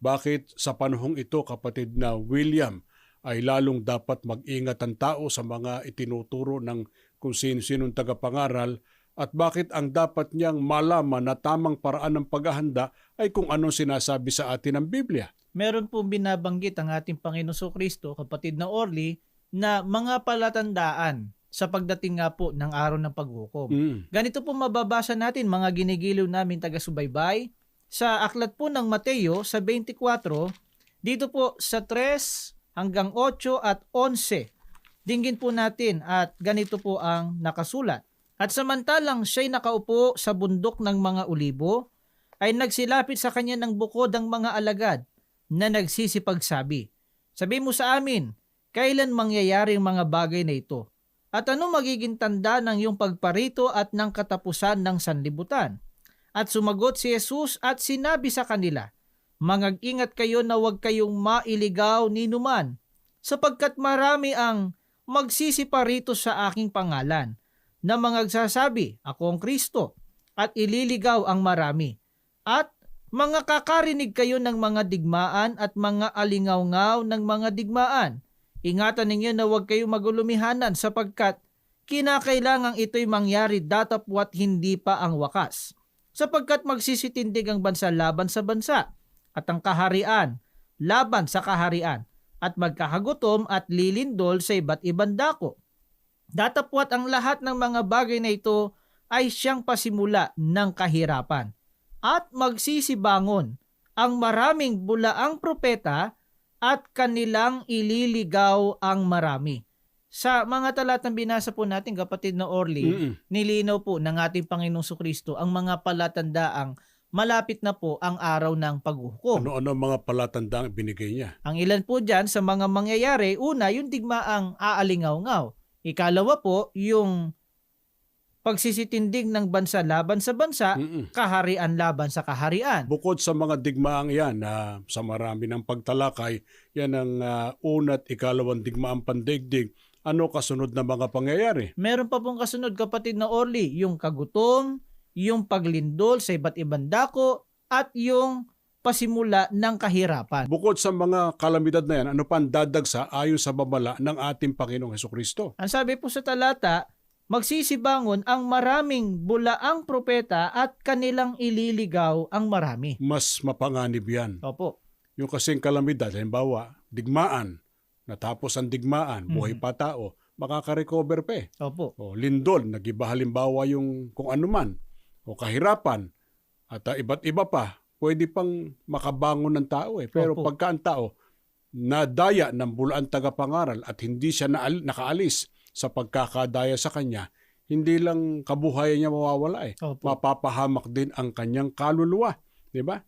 Bakit sa panahong ito, kapatid na William, ay lalong dapat mag-ingat ang tao sa mga itinuturo ng kung sino-sinong tagapangaral, at bakit ang dapat niyang malaman na tamang paraan ng paghahanda ay kung anong sinasabi sa atin ng Biblia? Meron pong binabanggit ang ating Panginoon Kristo, kapatid na Orly, na mga palatandaan sa pagdating nga po ng araw ng paghukom. Ganito po mababasa natin, mga ginigiliw namin taga-subaybay, sa aklat po ng Mateo sa 24, dito po sa 3 hanggang 8 at 11. Dinggin po natin at ganito po ang nakasulat. At samantalang siya'y nakaupo sa bundok ng mga ulibo, ay nagsilapit sa kanya ng bukod ang mga alagad na nagsisipagsabi, "Sabi mo sa amin, kailan mangyayari ang mga bagay na ito? At ano magiging tanda ng iyong pagparito at ng katapusan ng sanlibutan?" At sumagot si Jesus at sinabi sa kanila, "Mangag-ingat kayo na huwag kayong mailigaw ni numan, sapagkat marami ang magsisiparito sa aking pangalan, na magsasabi, ako ang Kristo, at ililigaw ang marami. At mga kakarinig kayo ng mga digmaan at mga alingawngaw ng mga digmaan. Ingatan ninyo na huwag kayong magulumihanan, sapagkat kinakailangang ito'y mangyari datapwat hindi pa ang wakas. Sapagkat magsisitindig ang bansa laban sa bansa, at ang kaharian laban sa kaharian, at magkakagutom at lilindol sa iba't ibang dako. Datapwat ang lahat ng mga bagay na ito ay siyang pasimula ng kahirapan. At magsisibangon ang maraming bulaang propeta at kanilang ililigaw ang marami. Sa mga talatang binasa po natin, kapatid na Orly, nilinaw po ng ating Panginoong Kristo ang mga palatandaang malapit na po ang araw ng paghukom. Ano-ano mga palatandang binigay niya? Ang ilan po dyan sa mga mangyayari, una, yung digmaang aalingaw-ngaw. Ikalawa po, yung pagsisitindig ng bansa laban sa bansa, kaharian laban sa kaharian. Bukod sa mga digmaang yan, sa marami ng pagtalakay, yan ang una't ikalawang digmaang pandaigdig. Ano kasunod na mga pangyayari? Meron pa pong kasunod, kapatid na Orly, yung kagutom, yung paglindol sa iba't ibang dako, at yung pasimula ng kahirapan. Bukod sa mga kalamidad na yan, ano pa ang dadagsa ayon sa babala ng ating Panginoong Hesukristo? Ang sabi po sa talata, magsisibangon ang maraming bulaang propeta at kanilang ililigaw ang marami. Mas mapanganib yan. Opo. Yung kasing kalamidad, halimbawa, digmaan, natapos ang digmaan, buhay pa tao, makaka-recover pa eh. Opo. O lindol, nag-iba halimbawa yung kung ano man, o kahirapan, at iba't iba pa, pwede pang makabangon ng tao eh. Pero Opo. pagka ang tao nadaya ng bulaan tagapangaral at hindi siya nakaalis sa pagkakadaya sa kanya, hindi lang kabuhayan niya mawawala eh. Opo. Mapapahamak din ang kanyang kaluluwa. Diba?